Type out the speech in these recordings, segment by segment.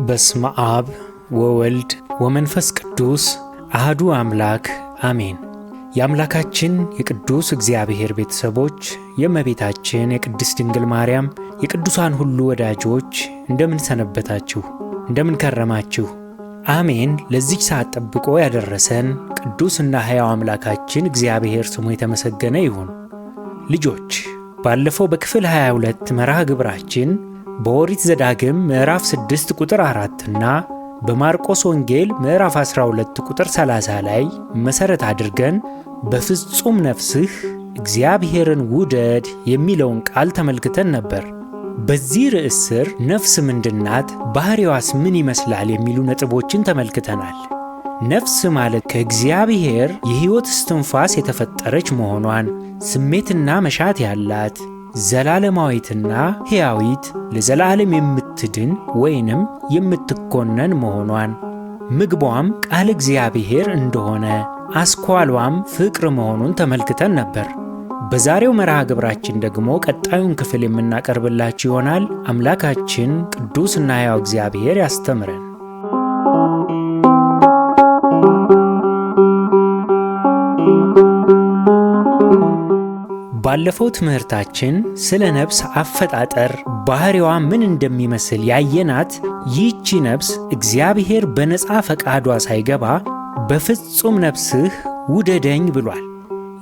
በስመ አብ ወወልድ ወመንፈስ ቅዱስ አሐዱ አምላክ አሜን። የአምላካችን የቅዱስ እግዚአብሔር ቤተሰቦች፣ የእመቤታችን የቅድስት ድንግል ማርያም የቅዱሳን ሁሉ ወዳጆች እንደምን ሰነበታችሁ? እንደምን ከረማችሁ? አሜን። ለዚህ ሰዓት ጠብቆ ያደረሰን ቅዱስና ሕያው አምላካችን እግዚአብሔር ስሙ የተመሰገነ ይሁን። ልጆች፣ ባለፈው በክፍል 22 መርሃ ግብራችን በኦሪት ዘዳግም ምዕራፍ 6 ቁጥር 4 እና በማርቆስ ወንጌል ምዕራፍ 12 ቁጥር 30 ላይ መሠረት አድርገን በፍጹም ነፍስህ እግዚአብሔርን ውደድ የሚለውን ቃል ተመልክተን ነበር። በዚህ ርዕስ ስር ነፍስ ምንድናት? ባሕሪዋስ ምን ይመስላል? የሚሉ ነጥቦችን ተመልክተናል። ነፍስ ማለት ከእግዚአብሔር የሕይወት እስትንፋስ የተፈጠረች መሆኗን፣ ስሜትና መሻት ያላት ዘላለማዊትና ሕያዊት ለዘላለም የምትድን ወይንም የምትኮነን መሆኗን፣ ምግቧም ቃል እግዚአብሔር እንደሆነ አስኳሏም ፍቅር መሆኑን ተመልክተን ነበር። በዛሬው መርሃ ግብራችን ደግሞ ቀጣዩን ክፍል የምናቀርብላችሁ ይሆናል። አምላካችን ቅዱስና ሕያው እግዚአብሔር ያስተምረን። ባለፈው ትምህርታችን ስለ ነፍስ አፈጣጠር ባሕሪዋ ምን እንደሚመስል ያየናት ይህቺ ነፍስ እግዚአብሔር በነፃ ፈቃዷ ሳይገባ በፍጹም ነፍስህ ውደደኝ ብሏል።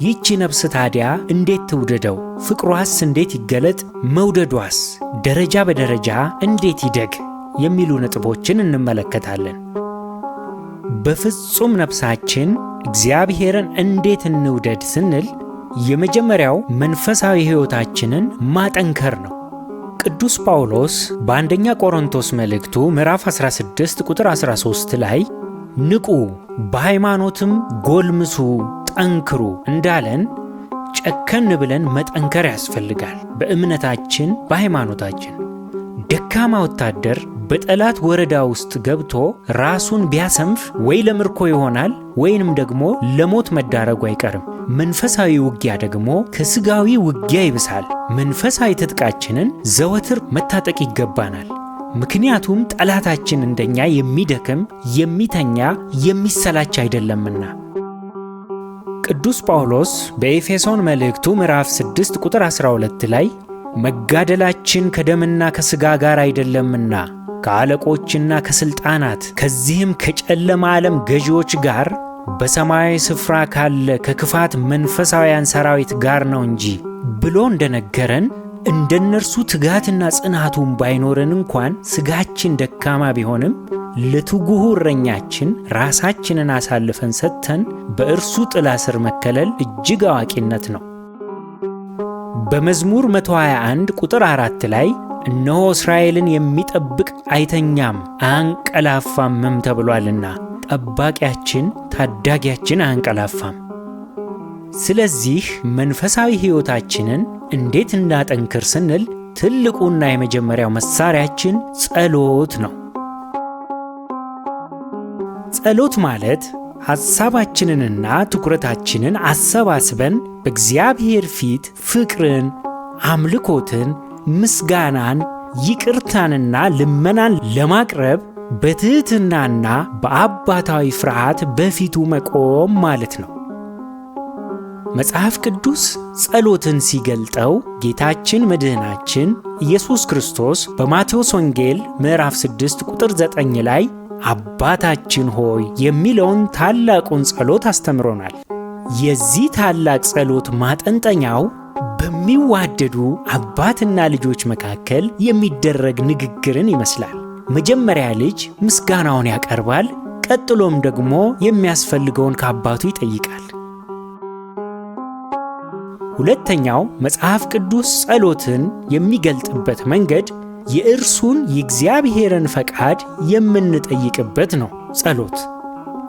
ይህቺ ነፍስ ታዲያ እንዴት ትውደደው? ፍቅሯስ እንዴት ይገለጥ? መውደዷስ ደረጃ በደረጃ እንዴት ይደግ? የሚሉ ነጥቦችን እንመለከታለን። በፍጹም ነፍሳችን እግዚአብሔርን እንዴት እንውደድ ስንል የመጀመሪያው መንፈሳዊ ሕይወታችንን ማጠንከር ነው። ቅዱስ ጳውሎስ በአንደኛ ቆሮንቶስ መልእክቱ ምዕራፍ 16 ቁጥር 13 ላይ ንቁ፣ በሃይማኖትም ጎልምሱ፣ ጠንክሩ እንዳለን ጨከን ብለን መጠንከር ያስፈልጋል። በእምነታችን በሃይማኖታችን ደካማ ወታደር በጠላት ወረዳ ውስጥ ገብቶ ራሱን ቢያሰንፍ ወይ ለምርኮ ይሆናል ወይንም ደግሞ ለሞት መዳረጉ አይቀርም። መንፈሳዊ ውጊያ ደግሞ ከሥጋዊ ውጊያ ይብሳል። መንፈሳዊ ትጥቃችንን ዘወትር መታጠቅ ይገባናል። ምክንያቱም ጠላታችን እንደኛ የሚደክም፣ የሚተኛ፣ የሚሰላች አይደለምና። ቅዱስ ጳውሎስ በኤፌሶን መልእክቱ ምዕራፍ 6 ቁጥር 12 ላይ መጋደላችን ከደምና ከሥጋ ጋር አይደለምና ከአለቆችና ከሥልጣናት ከዚህም ከጨለማ ዓለም ገዢዎች ጋር በሰማያዊ ስፍራ ካለ ከክፋት መንፈሳውያን ሰራዊት ጋር ነው እንጂ ብሎ እንደነገረን እንደነርሱ ትጋትና ጽናቱን ባይኖረን እንኳን ሥጋችን ደካማ ቢሆንም ለትጉሁ እረኛችን ራሳችንን አሳልፈን ሰጥተን በእርሱ ጥላ ስር መከለል እጅግ አዋቂነት ነው። በመዝሙር 121 ቁጥር 4 ላይ እነሆ እስራኤልን የሚጠብቅ አይተኛም አያንቀላፋምም ተብሏልና ጠባቂያችን ታዳጊያችን አያንቀላፋም። ስለዚህ መንፈሳዊ ሕይወታችንን እንዴት እናጠንክር ስንል ትልቁና የመጀመሪያው መሳሪያችን ጸሎት ነው። ጸሎት ማለት ሐሳባችንንና ትኩረታችንን አሰባስበን በእግዚአብሔር ፊት ፍቅርን፣ አምልኮትን፣ ምስጋናን፣ ይቅርታንና ልመናን ለማቅረብ በትሕትናና በአባታዊ ፍርሃት በፊቱ መቆም ማለት ነው። መጽሐፍ ቅዱስ ጸሎትን ሲገልጠው ጌታችን መድኃኒታችን ኢየሱስ ክርስቶስ በማቴዎስ ወንጌል ምዕራፍ 6 ቁጥር 9 ላይ አባታችን ሆይ የሚለውን ታላቁን ጸሎት አስተምሮናል። የዚህ ታላቅ ጸሎት ማጠንጠኛው በሚዋደዱ አባትና ልጆች መካከል የሚደረግ ንግግርን ይመስላል። መጀመሪያ ልጅ ምስጋናውን ያቀርባል፣ ቀጥሎም ደግሞ የሚያስፈልገውን ከአባቱ ይጠይቃል። ሁለተኛው መጽሐፍ ቅዱስ ጸሎትን የሚገልጥበት መንገድ የእርሱን የእግዚአብሔርን ፈቃድ የምንጠይቅበት ነው ጸሎት።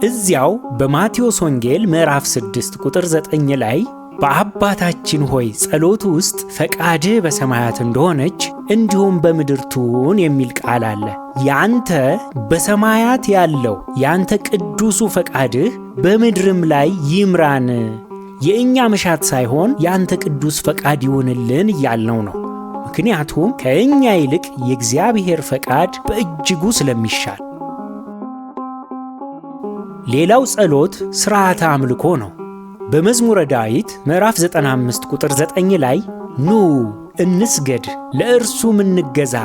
እዚያው በማቴዎስ ወንጌል ምዕራፍ 6 ቁጥር 9 ላይ በአባታችን ሆይ ጸሎት ውስጥ ፈቃድህ በሰማያት እንደሆነች እንዲሁም በምድር ትሁን የሚል ቃል አለ። ያንተ በሰማያት ያለው ያንተ ቅዱሱ ፈቃድህ በምድርም ላይ ይምራን፣ የእኛ መሻት ሳይሆን ያንተ ቅዱስ ፈቃድ ይሁንልን እያልነው ነው። ምክንያቱም ከእኛ ይልቅ የእግዚአብሔር ፈቃድ በእጅጉ ስለሚሻል። ሌላው ጸሎት ሥርዓተ አምልኮ ነው። በመዝሙረ ዳዊት ምዕራፍ 95 ቁጥር 9 ላይ ኑ እንስገድ፣ ለእርሱም እንገዛ፣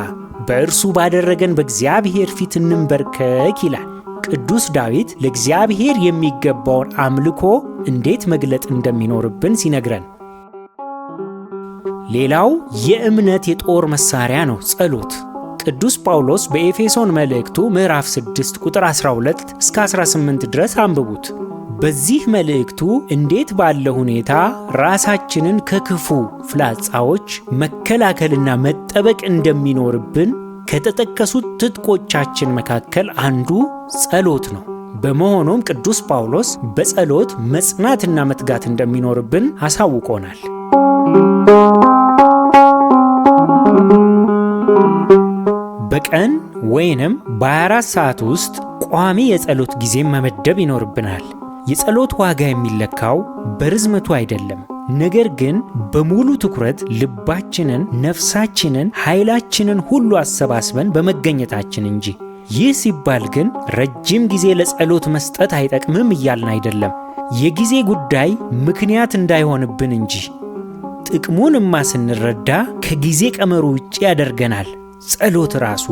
በእርሱ ባደረገን በእግዚአብሔር ፊት እንንበርከክ ይላል። ቅዱስ ዳዊት ለእግዚአብሔር የሚገባውን አምልኮ እንዴት መግለጥ እንደሚኖርብን ሲነግረን፣ ሌላው የእምነት የጦር መሳሪያ ነው ጸሎት። ቅዱስ ጳውሎስ በኤፌሶን መልእክቱ ምዕራፍ 6 ቁጥር 12 እስከ 18 ድረስ አንብቡት። በዚህ መልእክቱ እንዴት ባለ ሁኔታ ራሳችንን ከክፉ ፍላጻዎች መከላከልና መጠበቅ እንደሚኖርብን ከተጠቀሱት ትጥቆቻችን መካከል አንዱ ጸሎት ነው። በመሆኑም ቅዱስ ጳውሎስ በጸሎት መጽናትና መትጋት እንደሚኖርብን አሳውቆናል። በቀን ወይንም በ24 ሰዓት ውስጥ ቋሚ የጸሎት ጊዜ መመደብ ይኖርብናል። የጸሎት ዋጋ የሚለካው በርዝመቱ አይደለም፣ ነገር ግን በሙሉ ትኩረት ልባችንን፣ ነፍሳችንን፣ ኃይላችንን ሁሉ አሰባስበን በመገኘታችን እንጂ። ይህ ሲባል ግን ረጅም ጊዜ ለጸሎት መስጠት አይጠቅምም እያልን አይደለም። የጊዜ ጉዳይ ምክንያት እንዳይሆንብን እንጂ። ጥቅሙንማ ስንረዳ ከጊዜ ቀመሩ ውጭ ያደርገናል። ጸሎት ራሱ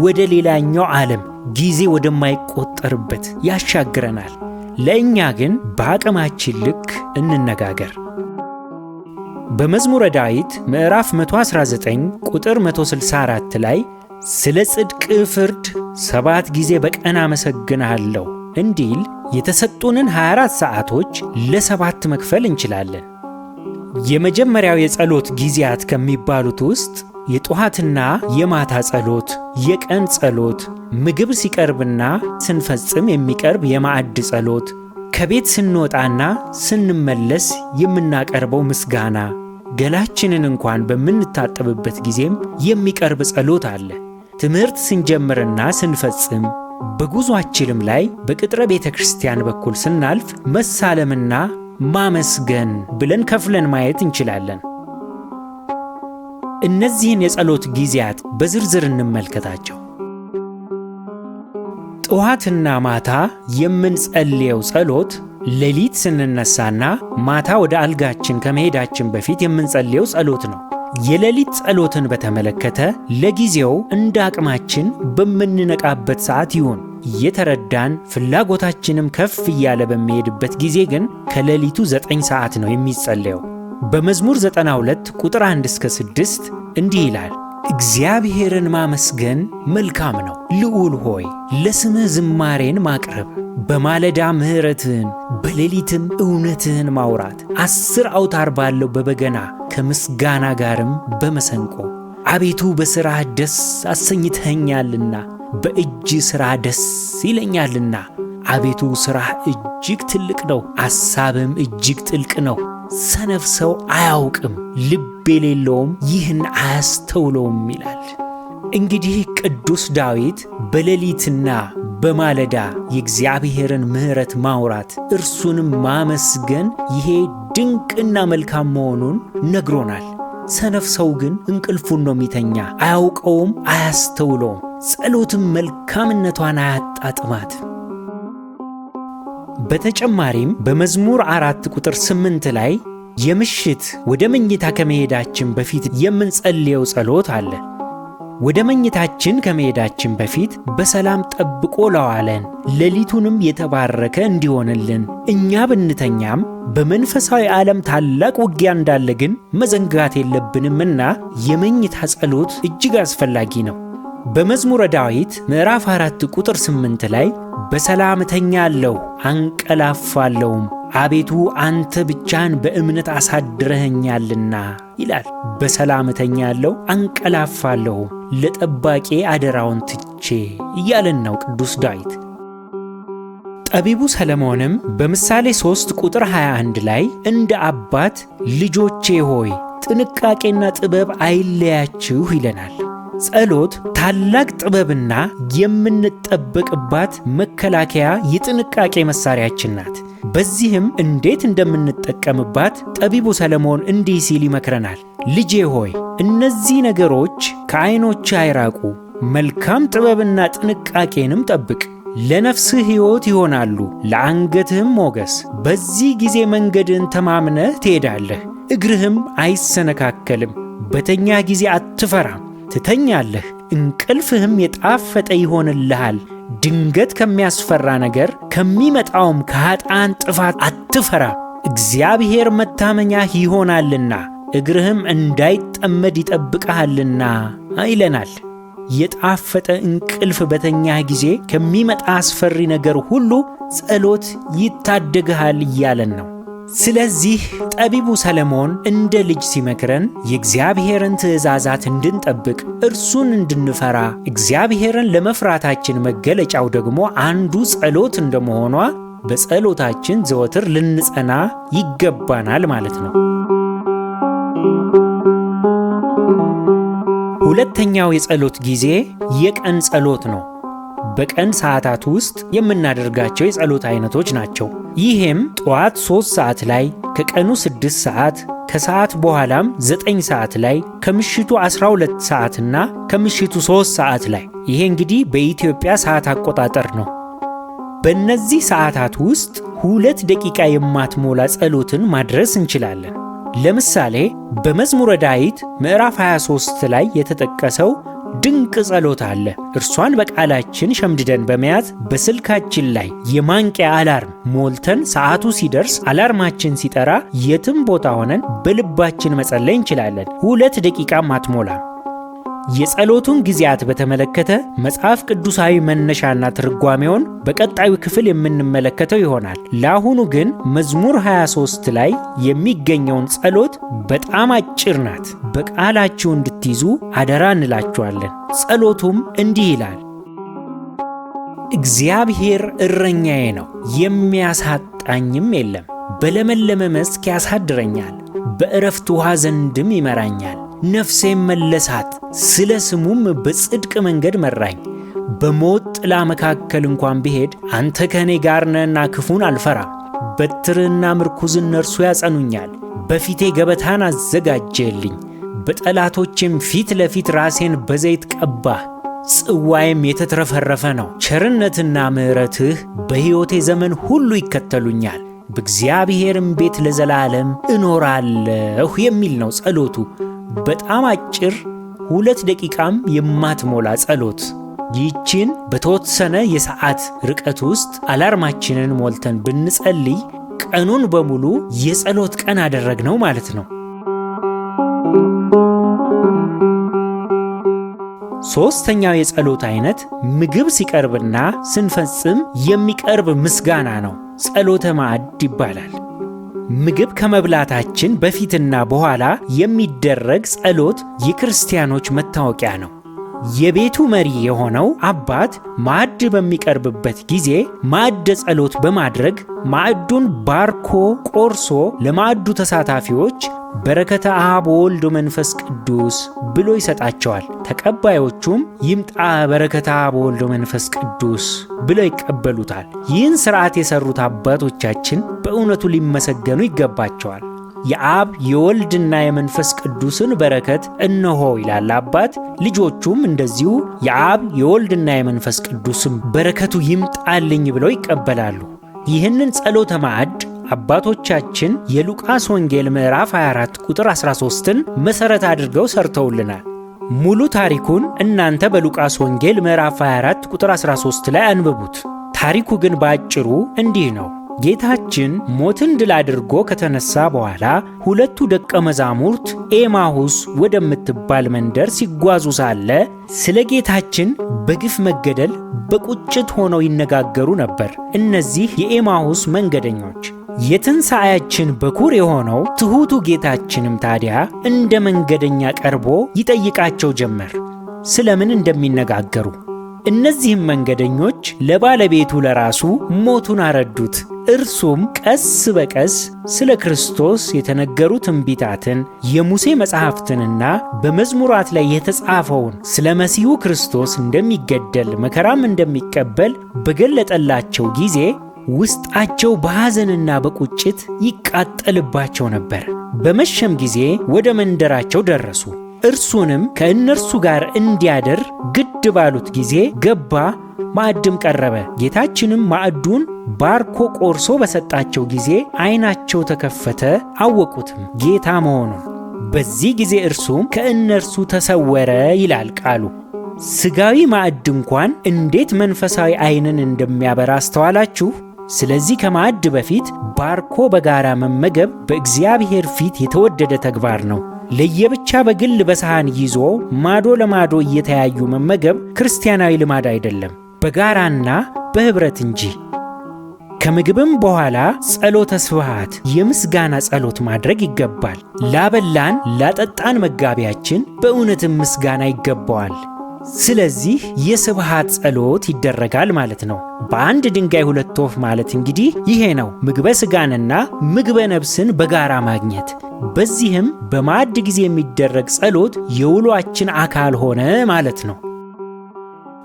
ወደ ሌላኛው ዓለም ጊዜ ወደማይቆጠርበት ያሻግረናል። ለእኛ ግን በአቅማችን ልክ እንነጋገር። በመዝሙረ ዳዊት ምዕራፍ 119 ቁጥር 164 ላይ ስለ ጽድቅ ፍርድ 7 ጊዜ በቀን አመሰግንሃለሁ እንዲል የተሰጡንን 24 ሰዓቶች ለ7 መክፈል እንችላለን። የመጀመሪያው የጸሎት ጊዜያት ከሚባሉት ውስጥ የጠዋትና የማታ ጸሎት፣ የቀን ጸሎት፣ ምግብ ሲቀርብና ስንፈጽም የሚቀርብ የማዕድ ጸሎት፣ ከቤት ስንወጣና ስንመለስ የምናቀርበው ምስጋና፣ ገላችንን እንኳን በምንታጠብበት ጊዜም የሚቀርብ ጸሎት አለ። ትምህርት ስንጀምርና ስንፈጽም፣ በጉዟችንም ላይ በቅጥረ ቤተ ክርስቲያን በኩል ስናልፍ መሳለምና ማመስገን ብለን ከፍለን ማየት እንችላለን። እነዚህን የጸሎት ጊዜያት በዝርዝር እንመልከታቸው። ጠዋትና ማታ የምንጸልየው ጸሎት ሌሊት ስንነሳና ማታ ወደ አልጋችን ከመሄዳችን በፊት የምንጸልየው ጸሎት ነው። የሌሊት ጸሎትን በተመለከተ ለጊዜው እንደ አቅማችን በምንነቃበት ሰዓት ይሁን። እየተረዳን ፍላጎታችንም ከፍ እያለ በሚሄድበት ጊዜ ግን ከሌሊቱ 9 ሰዓት ነው የሚጸለየው። በመዝሙር 92 ቁጥር 1 እስከ 6 እንዲህ ይላል፣ እግዚአብሔርን ማመስገን መልካም ነው። ልዑል ሆይ ለስምህ ዝማሬን ማቅረብ፣ በማለዳ ምሕረትህን በሌሊትም እውነትህን ማውራት፣ 10 አውታር ባለው በበገና ከምስጋና ጋርም በመሰንቆ። አቤቱ በሥራህ ደስ አሰኝተኸኛልና በእጅ ሥራ ደስ ይለኛልና። አቤቱ ሥራህ እጅግ ትልቅ ነው፣ አሳብም እጅግ ጥልቅ ነው። ሰነፍ ሰው አያውቅም፣ ልብ የሌለውም ይህን አያስተውለውም ይላል። እንግዲህ ቅዱስ ዳዊት በሌሊትና በማለዳ የእግዚአብሔርን ምሕረት ማውራት እርሱንም ማመስገን ይሄ ድንቅና መልካም መሆኑን ነግሮናል። ሰነፍ ሰው ግን እንቅልፉን ነው የሚተኛ፣ አያውቀውም፣ አያስተውለውም። ጸሎትም መልካምነቷን አያጣጥማት። በተጨማሪም በመዝሙር 4 ቁጥር 8 ላይ የምሽት ወደ መኝታ ከመሄዳችን በፊት የምንጸልየው ጸሎት አለ። ወደ መኝታችን ከመሄዳችን በፊት በሰላም ጠብቆ ለዋለን ሌሊቱንም የተባረከ እንዲሆንልን እኛ ብንተኛም በመንፈሳዊ ዓለም ታላቅ ውጊያ እንዳለ ግን መዘንጋት የለብንምና የመኝታ ጸሎት እጅግ አስፈላጊ ነው። በመዝሙረ ዳዊት ምዕራፍ 4 ቁጥር 8 ላይ በሰላም እተኛለሁ አንቀላፋለሁም፣ አቤቱ አንተ ብቻህን በእምነት አሳድረኸኛልና ይላል። በሰላም እተኛለሁ አንቀላፋለሁ፣ ለጠባቂ አደራውን ትቼ እያለን ነው ቅዱስ ዳዊት። ጠቢቡ ሰለሞንም በምሳሌ 3 ቁጥር 21 ላይ እንደ አባት ልጆቼ ሆይ ጥንቃቄና ጥበብ አይለያችሁ ይለናል። ጸሎት ታላቅ ጥበብና የምንጠበቅባት መከላከያ የጥንቃቄ መሳሪያችን ናት። በዚህም እንዴት እንደምንጠቀምባት ጠቢቡ ሰለሞን እንዲህ ሲል ይመክረናል። ልጄ ሆይ እነዚህ ነገሮች ከዓይኖች አይራቁ፣ መልካም ጥበብና ጥንቃቄንም ጠብቅ። ለነፍስህ ሕይወት ይሆናሉ፣ ለአንገትህም ሞገስ። በዚህ ጊዜ መንገድን ተማምነህ ትሄዳለህ፣ እግርህም አይሰነካከልም። በተኛ ጊዜ አትፈራም፣ ትተኛለህ፣ እንቅልፍህም የጣፈጠ ይሆንልሃል። ድንገት ከሚያስፈራ ነገር ከሚመጣውም ከኃጥአን ጥፋት አትፈራም። እግዚአብሔር መታመኛህ ይሆናልና እግርህም እንዳይጠመድ ይጠብቅሃልና ይለናል። የጣፈጠ እንቅልፍ በተኛህ ጊዜ ከሚመጣ አስፈሪ ነገር ሁሉ ጸሎት ይታደግሃል እያለን ነው። ስለዚህ ጠቢቡ ሰለሞን እንደ ልጅ ሲመክረን የእግዚአብሔርን ትእዛዛት እንድንጠብቅ፣ እርሱን እንድንፈራ፣ እግዚአብሔርን ለመፍራታችን መገለጫው ደግሞ አንዱ ጸሎት እንደመሆኗ በጸሎታችን ዘወትር ልንጸና ይገባናል ማለት ነው። ሁለተኛው የጸሎት ጊዜ የቀን ጸሎት ነው። በቀን ሰዓታት ውስጥ የምናደርጋቸው የጸሎት አይነቶች ናቸው። ይህም ጠዋት 3 ሰዓት ላይ፣ ከቀኑ 6 ሰዓት፣ ከሰዓት በኋላም 9 ሰዓት ላይ፣ ከምሽቱ 12 ሰዓትና ከምሽቱ 3 ሰዓት ላይ። ይሄ እንግዲህ በኢትዮጵያ ሰዓት አቆጣጠር ነው። በእነዚህ ሰዓታት ውስጥ 2 ደቂቃ የማትሞላ ጸሎትን ማድረስ እንችላለን። ለምሳሌ በመዝሙረ ዳዊት ምዕራፍ 23 ላይ የተጠቀሰው ድንቅ ጸሎት አለ። እርሷን በቃላችን ሸምድደን በመያዝ በስልካችን ላይ የማንቂያ አላርም ሞልተን ሰዓቱ ሲደርስ አላርማችን ሲጠራ የትም ቦታ ሆነን በልባችን መጸለይ እንችላለን። 2 ደቂቃም አትሞላም። የጸሎቱን ጊዜያት በተመለከተ መጽሐፍ ቅዱሳዊ መነሻና ትርጓሜውን በቀጣዩ ክፍል የምንመለከተው ይሆናል። ለአሁኑ ግን መዝሙር 23 ላይ የሚገኘውን ጸሎት በጣም አጭር ናት፣ በቃላችሁ እንድትይዙ አደራ እንላችኋለን። ጸሎቱም እንዲህ ይላል። እግዚአብሔር እረኛዬ ነው፣ የሚያሳጣኝም የለም። በለመለመ መስክ ያሳድረኛል፣ በዕረፍት ውሃ ዘንድም ይመራኛል። ነፍሴም መለሳት፣ ስለ ስሙም በጽድቅ መንገድ መራኝ። በሞት ጥላ መካከል እንኳን ብሄድ አንተ ከእኔ ጋር ነህና ክፉን አልፈራም። በትርህና ምርኩዝ እነርሱ ያጸኑኛል። በፊቴ ገበታን አዘጋጀህልኝ፣ በጠላቶቼም ፊት ለፊት ራሴን በዘይት ቀባህ። ጽዋዬም የተትረፈረፈ ነው። ቸርነትና ምሕረትህ በሕይወቴ ዘመን ሁሉ ይከተሉኛል፣ በእግዚአብሔርም ቤት ለዘላለም እኖራለሁ የሚል ነው ጸሎቱ። በጣም አጭር 2 ደቂቃም የማትሞላ ጸሎት። ይህችን በተወሰነ የሰዓት ርቀት ውስጥ አላርማችንን ሞልተን ብንጸልይ ቀኑን በሙሉ የጸሎት ቀን አደረግነው ማለት ነው። ሶስተኛው የጸሎት አይነት ምግብ ሲቀርብና ስንፈጽም የሚቀርብ ምስጋና ነው። ጸሎተ ማዕድ ይባላል። ምግብ ከመብላታችን በፊትና በኋላ የሚደረግ ጸሎት የክርስቲያኖች መታወቂያ ነው። የቤቱ መሪ የሆነው አባት ማዕድ በሚቀርብበት ጊዜ ማዕደ ጸሎት በማድረግ ማዕዱን ባርኮ ቆርሶ ለማዕዱ ተሳታፊዎች በረከተ አብ ወወልድ ወመንፈስ ቅዱስ ብሎ ይሰጣቸዋል። ተቀባዮቹም ይምጣ በረከተ አብ ወወልድ ወመንፈስ ቅዱስ ብለው ይቀበሉታል። ይህን ሥርዓት የሠሩት አባቶቻችን በእውነቱ ሊመሰገኑ ይገባቸዋል። የአብ የወልድና የመንፈስ ቅዱስን በረከት እነሆ ይላል አባት። ልጆቹም እንደዚሁ የአብ የወልድና የመንፈስ ቅዱስም በረከቱ ይምጣልኝ ብለው ይቀበላሉ። ይህንን ጸሎተ ማዕድ አባቶቻችን የሉቃስ ወንጌል ምዕራፍ 24 ቁጥር 13ን መሠረት አድርገው ሰርተውልናል። ሙሉ ታሪኩን እናንተ በሉቃስ ወንጌል ምዕራፍ 24 ቁጥር 13 ላይ አንብቡት። ታሪኩ ግን በአጭሩ እንዲህ ነው። ጌታችን ሞትን ድል አድርጎ ከተነሳ በኋላ 2 ደቀ መዛሙርት ኤማሁስ ወደምትባል መንደር ሲጓዙ ሳለ ስለ ጌታችን በግፍ መገደል በቁጭት ሆነው ይነጋገሩ ነበር። እነዚህ የኤማሁስ መንገደኞች የትንሣኤያችን በኩር የሆነው ትሑቱ ጌታችንም ታዲያ እንደ መንገደኛ ቀርቦ ይጠይቃቸው ጀመር ስለምን እንደሚነጋገሩ። እነዚህም መንገደኞች ለባለቤቱ ለራሱ ሞቱን አረዱት። እርሱም ቀስ በቀስ ስለ ክርስቶስ የተነገሩ ትንቢታትን የሙሴ መጻሕፍትንና በመዝሙራት ላይ የተጻፈውን ስለ መሲሁ ክርስቶስ እንደሚገደል መከራም እንደሚቀበል በገለጠላቸው ጊዜ ውስጣቸው በሐዘንና በቁጭት ይቃጠልባቸው ነበር። በመሸም ጊዜ ወደ መንደራቸው ደረሱ። እርሱንም ከእነርሱ ጋር እንዲያድር ግድ ባሉት ጊዜ ገባ፣ ማዕድም ቀረበ። ጌታችንም ማዕዱን ባርኮ ቆርሶ በሰጣቸው ጊዜ ዓይናቸው ተከፈተ፣ አወቁትም ጌታ መሆኑን። በዚህ ጊዜ እርሱም ከእነርሱ ተሰወረ ይላል ቃሉ። ሥጋዊ ማዕድ እንኳን እንዴት መንፈሳዊ ዓይንን እንደሚያበራ አስተዋላችሁ? ስለዚህ ከማዕድ በፊት ባርኮ በጋራ መመገብ በእግዚአብሔር ፊት የተወደደ ተግባር ነው። ለየብቻ በግል በሰሃን ይዞ ማዶ ለማዶ እየተያዩ መመገብ ክርስቲያናዊ ልማድ አይደለም፣ በጋራና በኅብረት እንጂ። ከምግብም በኋላ ጸሎተ ስብሐት የምስጋና ጸሎት ማድረግ ይገባል። ላበላን ላጠጣን መጋቢያችን በእውነትም ምስጋና ይገባዋል። ስለዚህ የስብሐት ጸሎት ይደረጋል ማለት ነው። በአንድ ድንጋይ ሁለት ወፍ ማለት እንግዲህ ይሄ ነው፣ ምግበ ሥጋንና ምግበ ነፍስን በጋራ ማግኘት። በዚህም በማዕድ ጊዜ የሚደረግ ጸሎት የውሏችን አካል ሆነ ማለት ነው።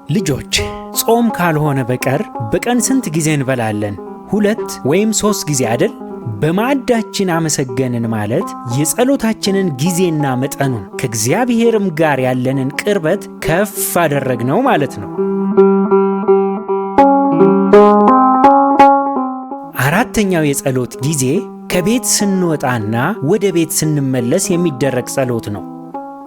ልጆች፣ ጾም ካልሆነ በቀር በቀን ስንት ጊዜ እንበላለን? 2 ወይም 3 ጊዜ አይደል? በማዕዳችን አመሰገንን ማለት የጸሎታችንን ጊዜና መጠኑን ከእግዚአብሔርም ጋር ያለንን ቅርበት ከፍ አደረግነው ማለት ነው። አራተኛው የጸሎት ጊዜ ከቤት ስንወጣና ወደ ቤት ስንመለስ የሚደረግ ጸሎት ነው።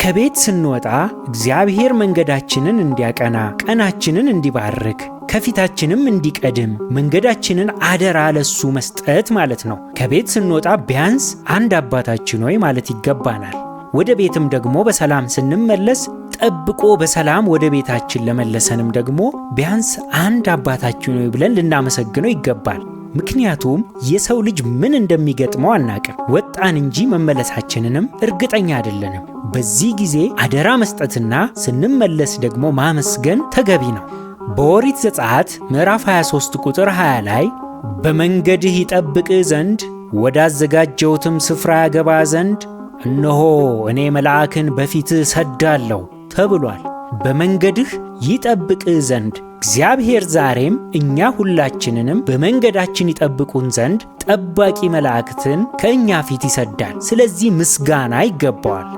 ከቤት ስንወጣ እግዚአብሔር መንገዳችንን እንዲያቀና፣ ቀናችንን እንዲባርክ፣ ከፊታችንም እንዲቀድም መንገዳችንን አደራ ለሱ መስጠት ማለት ነው። ከቤት ስንወጣ ቢያንስ አንድ አባታችን ሆይ ማለት ይገባናል። ወደ ቤትም ደግሞ በሰላም ስንመለስ ጠብቆ በሰላም ወደ ቤታችን ለመለሰንም ደግሞ ቢያንስ አንድ አባታችን ሆይ ብለን ልናመሰግነው ይገባል። ምክንያቱም የሰው ልጅ ምን እንደሚገጥመው አናቅም። ወጣን እንጂ መመለሳችንንም እርግጠኛ አይደለንም። በዚህ ጊዜ አደራ መስጠትና ስንመለስ ደግሞ ማመስገን ተገቢ ነው። በኦሪት ዘጸአት ምዕራፍ 23 ቁጥር 20 ላይ በመንገድህ ይጠብቅህ ዘንድ ወዳዘጋጀሁትም ስፍራ ያገባ ዘንድ እነሆ እኔ መልአክን በፊትህ ሰዳለሁ ተብሏል። በመንገድህ ይጠብቅህ ዘንድ እግዚአብሔር ዛሬም እኛ ሁላችንንም በመንገዳችን ይጠብቁን ዘንድ ጠባቂ መላእክትን ከእኛ ፊት ይሰዳል። ስለዚህ ምስጋና ይገባዋል።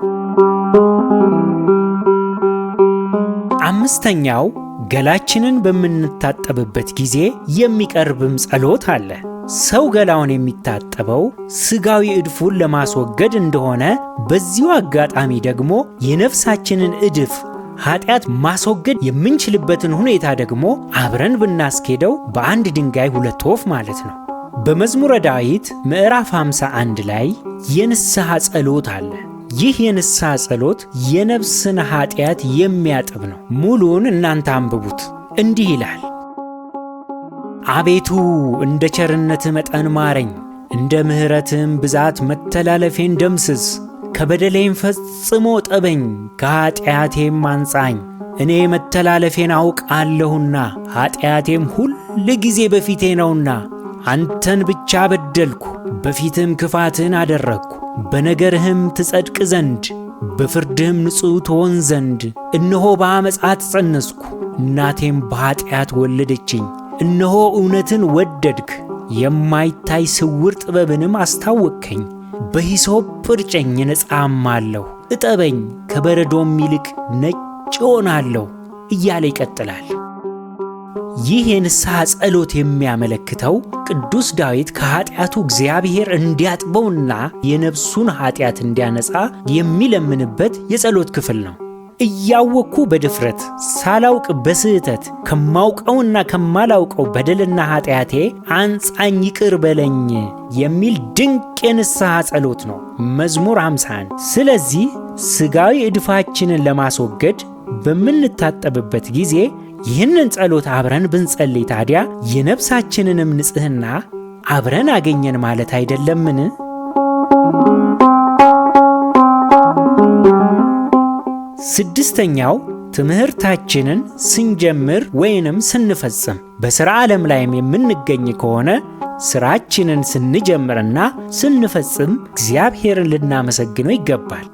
አምስተኛው ገላችንን በምንታጠብበት ጊዜ የሚቀርብም ጸሎት አለ። ሰው ገላውን የሚታጠበው ሥጋዊ ዕድፉን ለማስወገድ እንደሆነ በዚሁ አጋጣሚ ደግሞ የነፍሳችንን ዕድፍ ኃጢአት ማስወገድ የምንችልበትን ሁኔታ ደግሞ አብረን ብናስኬደው በአንድ ድንጋይ ሁለት ወፍ ማለት ነው። በመዝሙረ ዳዊት ምዕራፍ 51 ላይ የንስሐ ጸሎት አለ። ይህ የንስሐ ጸሎት የነፍስን ኃጢአት የሚያጥብ ነው። ሙሉን እናንተ አንብቡት። እንዲህ ይላል፣ አቤቱ እንደ ቸርነትህ መጠን ማረኝ፣ እንደ ምሕረትህም ብዛት መተላለፌን ደምስስ፣ ከበደሌም ፈጽሞ ጠበኝ፣ ከኃጢአቴም አንጻኝ። እኔ መተላለፌን አውቃለሁና ኃጢአቴም ሁል ጊዜ በፊቴ ነውና፣ አንተን ብቻ በደልኩ፣ በፊትም ክፋትን አደረግኩ። በነገርህም ትጸድቅ ዘንድ በፍርድህም ንጹሕ ትሆን ዘንድ እነሆ በዓመፃ ተፀነስኩ፣ እናቴም በኃጢአት ወለደችኝ። እነሆ እውነትን ወደድክ፣ የማይታይ ስውር ጥበብንም አስታወቅከኝ። በሂሶጵ እርጨኝ እነጻማለሁ፣ እጠበኝ ከበረዶም ይልቅ ነጭ እሆናለሁ እያለ ይቀጥላል። ይህ የንስሐ ጸሎት የሚያመለክተው ቅዱስ ዳዊት ከኃጢአቱ እግዚአብሔር እንዲያጥበውና የነፍሱን ኃጢአት እንዲያነጻ የሚለምንበት የጸሎት ክፍል ነው። እያወቅኩ በድፍረት ሳላውቅ በስህተት ከማውቀውና ከማላውቀው በደልና ኃጢአቴ አንጻኝ ይቅር በለኝ የሚል ድንቅ የንስሐ ጸሎት ነው መዝሙር 51። ስለዚህ ሥጋዊ ዕድፋችንን ለማስወገድ በምንታጠብበት ጊዜ ይህንን ጸሎት አብረን ብንጸልይ ታዲያ የነፍሳችንንም ንጽሕና አብረን አገኘን ማለት አይደለምን? ስድስተኛው ትምህርታችንን ስንጀምር ወይንም ስንፈጽም በሥራ ዓለም ላይም የምንገኝ ከሆነ ሥራችንን ስንጀምርና ስንፈጽም እግዚአብሔርን ልናመሰግነው ይገባል።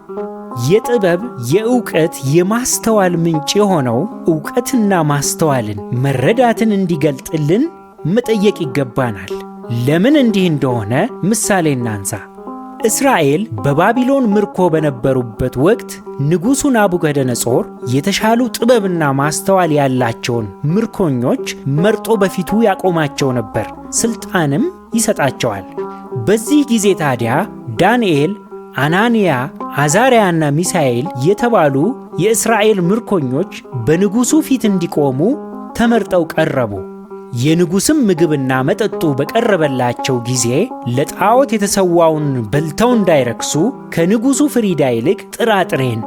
የጥበብ፣ የእውቀት፣ የማስተዋል ምንጭ የሆነው እውቀትና ማስተዋልን መረዳትን እንዲገልጥልን መጠየቅ ይገባናል። ለምን እንዲህ እንደሆነ ምሳሌ እናንሳ። እስራኤል በባቢሎን ምርኮ በነበሩበት ወቅት ንጉሡ ናቡከደነጾር የተሻሉ ጥበብና ማስተዋል ያላቸውን ምርኮኞች መርጦ በፊቱ ያቆማቸው ነበር፣ ሥልጣንም ይሰጣቸዋል። በዚህ ጊዜ ታዲያ ዳንኤል፣ አናንያ፣ አዛርያና ሚሳኤል የተባሉ የእስራኤል ምርኮኞች በንጉሡ ፊት እንዲቆሙ ተመርጠው ቀረቡ። የንጉሥም ምግብና መጠጡ በቀረበላቸው ጊዜ ለጣዖት የተሰዋውን በልተው እንዳይረክሱ ከንጉሡ ፍሪዳ ይልቅ ጥራጥሬን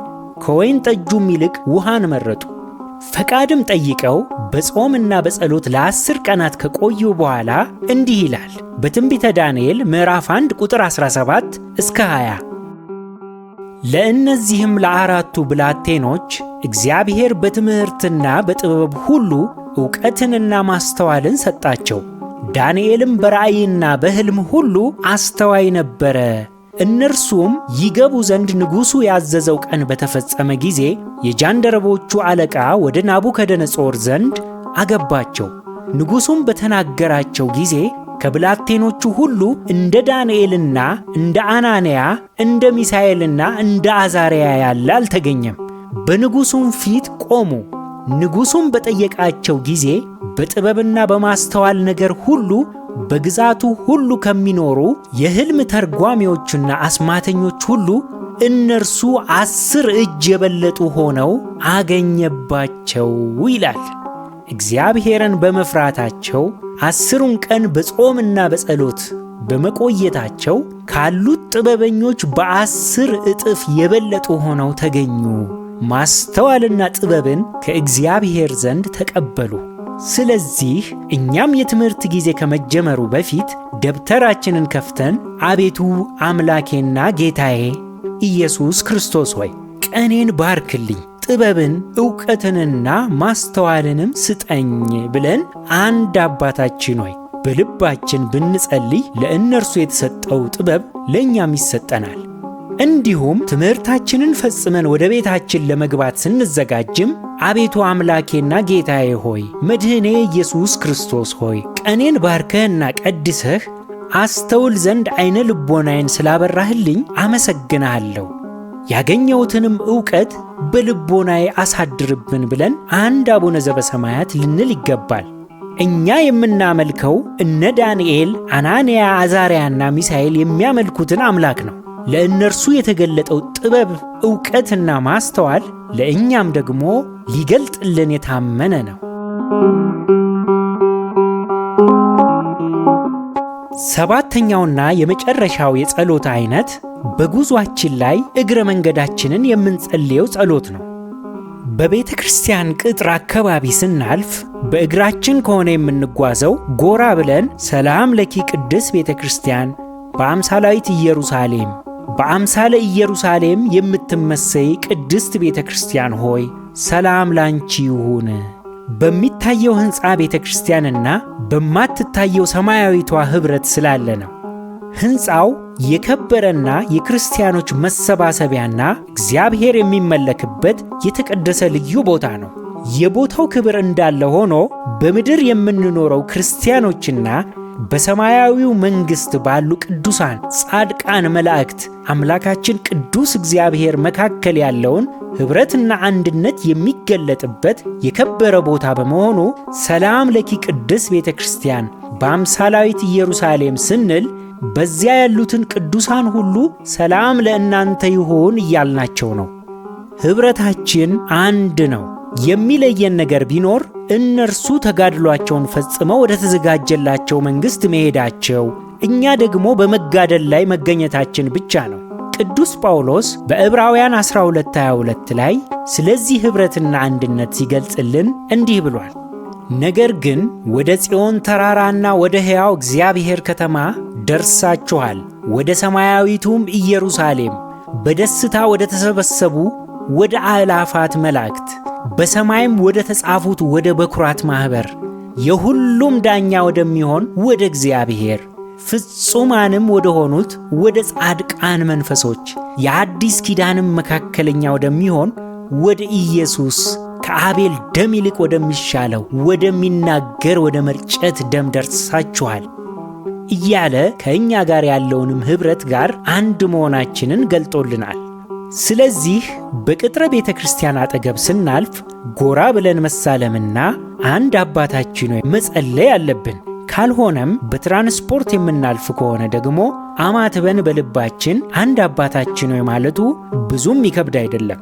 ከወይን ጠጁም ይልቅ ውሃን መረጡ። ፈቃድም ጠይቀው በጾምና በጸሎት ለ10 ቀናት ከቆዩ በኋላ እንዲህ ይላል በትንቢተ ዳንኤል ምዕራፍ 1 ቁጥር 17 እስከ 20 ለእነዚህም ለአራቱ ብላቴኖች እግዚአብሔር በትምህርትና በጥበብ ሁሉ ዕውቀትንና ማስተዋልን ሰጣቸው። ዳንኤልም በራእይና በሕልም ሁሉ አስተዋይ ነበረ። እነርሱም ይገቡ ዘንድ ንጉሡ ያዘዘው ቀን በተፈጸመ ጊዜ የጃንደረቦቹ አለቃ ወደ ናቡከደነጾር ዘንድ አገባቸው። ንጉሡም በተናገራቸው ጊዜ ከብላቴኖቹ ሁሉ እንደ ዳንኤልና እንደ አናንያ እንደ ሚሳኤልና እንደ አዛርያ ያለ አልተገኘም። በንጉሡም ፊት ቆሙ። ንጉሡም በጠየቃቸው ጊዜ በጥበብና በማስተዋል ነገር ሁሉ በግዛቱ ሁሉ ከሚኖሩ የሕልም ተርጓሚዎችና አስማተኞች ሁሉ እነርሱ 10 እጅ የበለጡ ሆነው አገኘባቸው ይላል። እግዚአብሔርን በመፍራታቸው 10ን ቀን በጾምና በጸሎት በመቆየታቸው ካሉት ጥበበኞች በ10 እጥፍ የበለጡ ሆነው ተገኙ። ማስተዋልና ጥበብን ከእግዚአብሔር ዘንድ ተቀበሉ። ስለዚህ እኛም የትምህርት ጊዜ ከመጀመሩ በፊት ደብተራችንን ከፍተን አቤቱ አምላኬና ጌታዬ ኢየሱስ ክርስቶስ ሆይ ቀኔን ባርክልኝ፣ ጥበብን ዕውቀትንና ማስተዋልንም ስጠኝ ብለን አንድ አባታችን ሆይ በልባችን ብንጸልይ ለእነርሱ የተሰጠው ጥበብ ለእኛም ይሰጠናል። እንዲሁም ትምህርታችንን ፈጽመን ወደ ቤታችን ለመግባት ስንዘጋጅም አቤቱ አምላኬና ጌታዬ ሆይ መድኃኔ ኢየሱስ ክርስቶስ ሆይ ቀኔን ባርከህና ቀድሰህ አስተውል ዘንድ ዓይነ ልቦናዬን ስላበራህልኝ አመሰግንሃለሁ፣ ያገኘሁትንም ዕውቀት በልቦናዬ አሳድርብን ብለን አንድ አቡነ ዘበሰማያት ልንል ይገባል። እኛ የምናመልከው እነ ዳንኤል፣ አናንያ፣ አዛርያና ሚሳኤል የሚያመልኩትን አምላክ ነው። ለእነርሱ የተገለጠው ጥበብ፣ ዕውቀትና ማስተዋል ለእኛም ደግሞ ሊገልጥልን የታመነ ነው። ሰባተኛውና የመጨረሻው የጸሎት አይነት በጉዟችን ላይ እግረ መንገዳችንን የምንጸልየው ጸሎት ነው። በቤተ ክርስቲያን ቅጥር አካባቢ ስናልፍ በእግራችን ከሆነ የምንጓዘው ጎራ ብለን ሰላም ለኪ ቅድስት ቤተ ክርስቲያን በአምሳላዊት ኢየሩሳሌም፣ በአምሳለ ኢየሩሳሌም የምትመሰይ ቅድስት ቤተ ክርስቲያን ሆይ ሰላም ላንቺ ይሁን በሚታየው ሕንፃ ቤተ ክርስቲያንና በማትታየው ሰማያዊቷ ኅብረት ስላለ ነው። ሕንፃው የከበረና የክርስቲያኖች መሰባሰቢያና እግዚአብሔር የሚመለክበት የተቀደሰ ልዩ ቦታ ነው። የቦታው ክብር እንዳለ ሆኖ በምድር የምንኖረው ክርስቲያኖችና በሰማያዊው መንግሥት ባሉ ቅዱሳን ጻድቃን መላእክት አምላካችን ቅዱስ እግዚአብሔር መካከል ያለውን ኅብረትና አንድነት የሚገለጥበት የከበረ ቦታ በመሆኑ ሰላም ለኪ ቅድስት ቤተ ክርስቲያን በአምሳላዊት ኢየሩሳሌም ስንል በዚያ ያሉትን ቅዱሳን ሁሉ ሰላም ለእናንተ ይሁን እያልናቸው ነው። ኅብረታችን አንድ ነው። የሚለየን ነገር ቢኖር እነርሱ ተጋድሏቸውን ፈጽመው ወደ ተዘጋጀላቸው መንግሥት መሄዳቸው፣ እኛ ደግሞ በመጋደል ላይ መገኘታችን ብቻ ነው። ቅዱስ ጳውሎስ በዕብራውያን 12:22 ላይ ስለዚህ ኅብረትና አንድነት ሲገልጽልን እንዲህ ብሏል። ነገር ግን ወደ ጽዮን ተራራና ወደ ሕያው እግዚአብሔር ከተማ ደርሳችኋል፣ ወደ ሰማያዊቱም ኢየሩሳሌም በደስታ ወደ ተሰበሰቡ ወደ አእላፋት መላእክት በሰማይም ወደ ተጻፉት ወደ በኩራት ማኅበር የሁሉም ዳኛ ወደሚሆን ወደ እግዚአብሔር ፍጹማንም ወደ ሆኑት ወደ ጻድቃን መንፈሶች የአዲስ ኪዳንም መካከለኛ ወደሚሆን ወደ ኢየሱስ ከአቤል ደም ይልቅ ወደሚሻለው ወደሚናገር ወደ መርጨት ደም ደርሳችኋል እያለ ከእኛ ጋር ያለውንም ኅብረት ጋር አንድ መሆናችንን ገልጦልናል። ስለዚህ በቅጥረ ቤተ ክርስቲያን አጠገብ ስናልፍ ጎራ ብለን መሳለምና አንድ አባታችን ሆይ መጸለይ አለብን። ካልሆነም በትራንስፖርት የምናልፍ ከሆነ ደግሞ አማትበን በልባችን አንድ አባታችን ሆይ ማለቱ ብዙም ይከብድ አይደለም።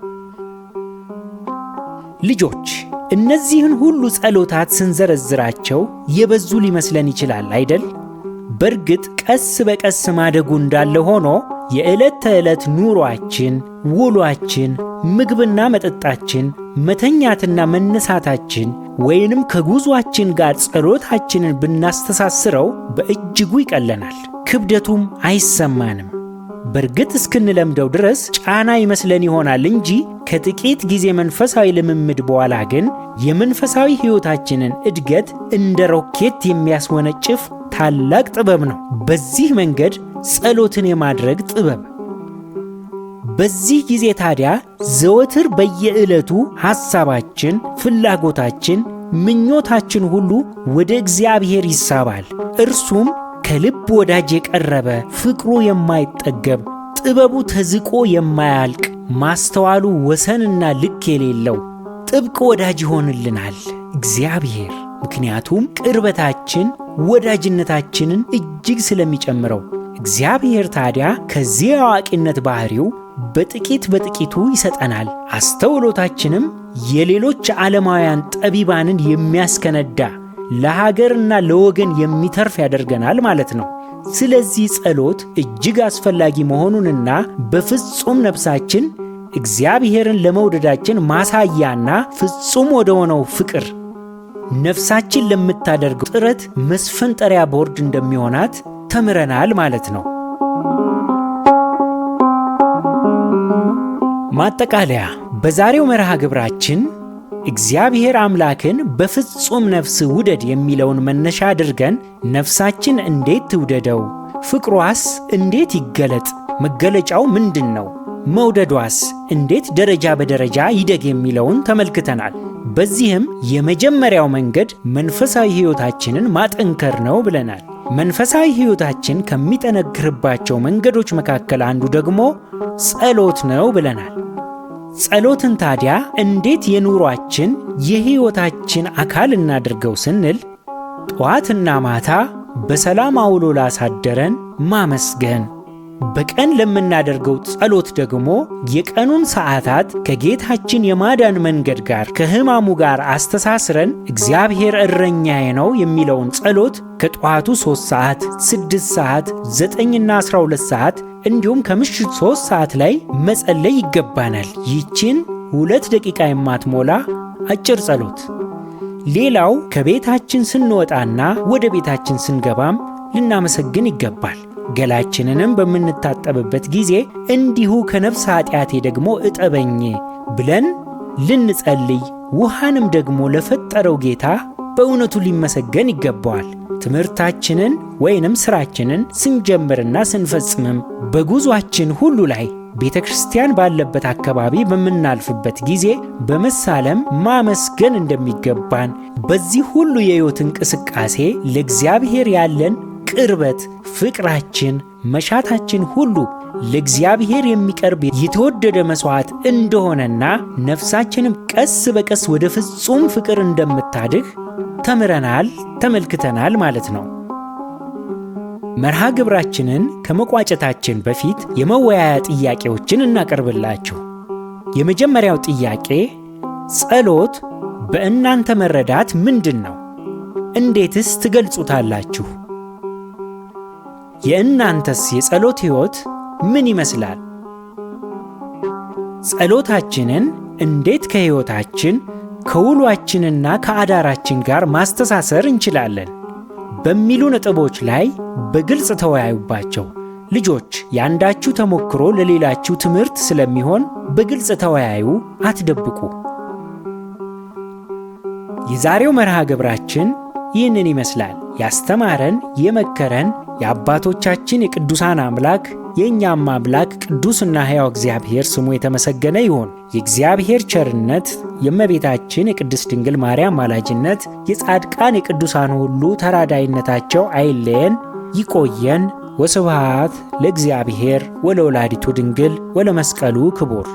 ልጆች፣ እነዚህን ሁሉ ጸሎታት ስንዘረዝራቸው የበዙ ሊመስለን ይችላል አይደል? በእርግጥ ቀስ በቀስ ማደጉ እንዳለ ሆኖ የዕለት ተዕለት ኑሯችን፣ ውሏችን፣ ምግብና መጠጣችን፣ መተኛትና መነሳታችን ወይንም ከጉዟችን ጋር ጸሎታችንን ብናስተሳስረው በእጅጉ ይቀለናል፣ ክብደቱም አይሰማንም። በእርግጥ እስክንለምደው ድረስ ጫና ይመስለን ይሆናል እንጂ ከጥቂት ጊዜ መንፈሳዊ ልምምድ በኋላ ግን የመንፈሳዊ ሕይወታችንን እድገት እንደ ሮኬት የሚያስወነጭፍ ታላቅ ጥበብ ነው። በዚህ መንገድ ጸሎትን የማድረግ ጥበብ። በዚህ ጊዜ ታዲያ ዘወትር በየዕለቱ ሐሳባችን፣ ፍላጎታችን፣ ምኞታችን ሁሉ ወደ እግዚአብሔር ይሳባል። እርሱም ከልብ ወዳጅ የቀረበ ፍቅሩ የማይጠገብ ጥበቡ ተዝቆ የማያልቅ ማስተዋሉ ወሰንና ልክ የሌለው ጥብቅ ወዳጅ ይሆንልናል እግዚአብሔር። ምክንያቱም ቅርበታችን ወዳጅነታችንን እጅግ ስለሚጨምረው። እግዚአብሔር ታዲያ ከዚህ አዋቂነት ባሕሪው በጥቂት በጥቂቱ ይሰጠናል። አስተውሎታችንም የሌሎች ዓለማውያን ጠቢባንን የሚያስከነዳ ለሀገርና ለወገን የሚተርፍ ያደርገናል ማለት ነው። ስለዚህ ጸሎት እጅግ አስፈላጊ መሆኑንና በፍጹም ነፍሳችን እግዚአብሔርን ለመውደዳችን ማሳያና ፍጹም ወደ ሆነው ፍቅር ነፍሳችን ለምታደርገው ጥረት መስፈንጠሪያ ቦርድ እንደሚሆናት ተምረናል ማለት ነው። ማጠቃለያ፣ በዛሬው መርሃ ግብራችን እግዚአብሔር አምላክን በፍጹም ነፍስ ውደድ የሚለውን መነሻ አድርገን ነፍሳችን እንዴት ትውደደው? ፍቅሯስ እንዴት ይገለጥ? መገለጫው ምንድን ነው? መውደዷስ እንዴት ደረጃ በደረጃ ይደግ የሚለውን ተመልክተናል። በዚህም የመጀመሪያው መንገድ መንፈሳዊ ሕይወታችንን ማጠንከር ነው ብለናል። መንፈሳዊ ሕይወታችን ከሚጠነክርባቸው መንገዶች መካከል አንዱ ደግሞ ጸሎት ነው ብለናል። ጸሎትን ታዲያ እንዴት የኑሯችን የሕይወታችን አካል እናድርገው ስንል ጠዋትና ማታ በሰላም አውሎ ላሳደረን ማመስገን፣ በቀን ለምናደርገው ጸሎት ደግሞ የቀኑን ሰዓታት ከጌታችን የማዳን መንገድ ጋር ከሕማሙ ጋር አስተሳስረን እግዚአብሔር እረኛዬ ነው የሚለውን ጸሎት ከጠዋቱ 3 ሰዓት፣ 6 ሰዓት፣ 9ና 12 ሰዓት እንዲሁም ከምሽት 3 ሰዓት ላይ መጸለይ ይገባናል። ይህችን 2 ደቂቃ የማትሞላ አጭር ጸሎት። ሌላው ከቤታችን ስንወጣና ወደ ቤታችን ስንገባም ልናመሰግን ይገባል። ገላችንንም በምንታጠብበት ጊዜ እንዲሁ ከነፍስ ኃጢአቴ ደግሞ እጠበኝ ብለን ልንጸልይ፣ ውሃንም ደግሞ ለፈጠረው ጌታ በእውነቱ ሊመሰገን ይገባዋል። ትምህርታችንን ወይንም ሥራችንን ስንጀምርና ስንፈጽምም በጉዟችን ሁሉ ላይ ቤተ ክርስቲያን ባለበት አካባቢ በምናልፍበት ጊዜ በመሳለም ማመስገን እንደሚገባን፣ በዚህ ሁሉ የሕይወት እንቅስቃሴ ለእግዚአብሔር ያለን ቅርበት፣ ፍቅራችን፣ መሻታችን ሁሉ ለእግዚአብሔር የሚቀርብ የተወደደ መሥዋዕት እንደሆነና ነፍሳችንም ቀስ በቀስ ወደ ፍጹም ፍቅር እንደምታድግ ተምረናል፣ ተመልክተናል ማለት ነው። መርሃ ግብራችንን ከመቋጨታችን በፊት የመወያያ ጥያቄዎችን እናቀርብላችሁ። የመጀመሪያው ጥያቄ፣ ጸሎት በእናንተ መረዳት ምንድን ነው? እንዴትስ ትገልጹታላችሁ? የእናንተስ የጸሎት ሕይወት ምን ይመስላል? ጸሎታችንን እንዴት ከሕይወታችን ከውሏችንና ከአዳራችን ጋር ማስተሳሰር እንችላለን በሚሉ ነጥቦች ላይ በግልጽ ተወያዩባቸው። ልጆች፣ የአንዳችሁ ተሞክሮ ለሌላችሁ ትምህርት ስለሚሆን በግልጽ ተወያዩ፣ አትደብቁ። የዛሬው መርሃ ግብራችን ይህንን ይመስላል። ያስተማረን የመከረን የአባቶቻችን የቅዱሳን አምላክ የእኛም አምላክ ቅዱስና ሕያው እግዚአብሔር ስሙ የተመሰገነ ይሁን። የእግዚአብሔር ቸርነት፣ የእመቤታችን የቅድስት ድንግል ማርያም ማላጅነት፣ የጻድቃን የቅዱሳን ሁሉ ተራዳይነታቸው አይለየን፣ ይቆየን። ወስብሐት ለእግዚአብሔር ወለወላዲቱ ድንግል ወለመስቀሉ ክቡር።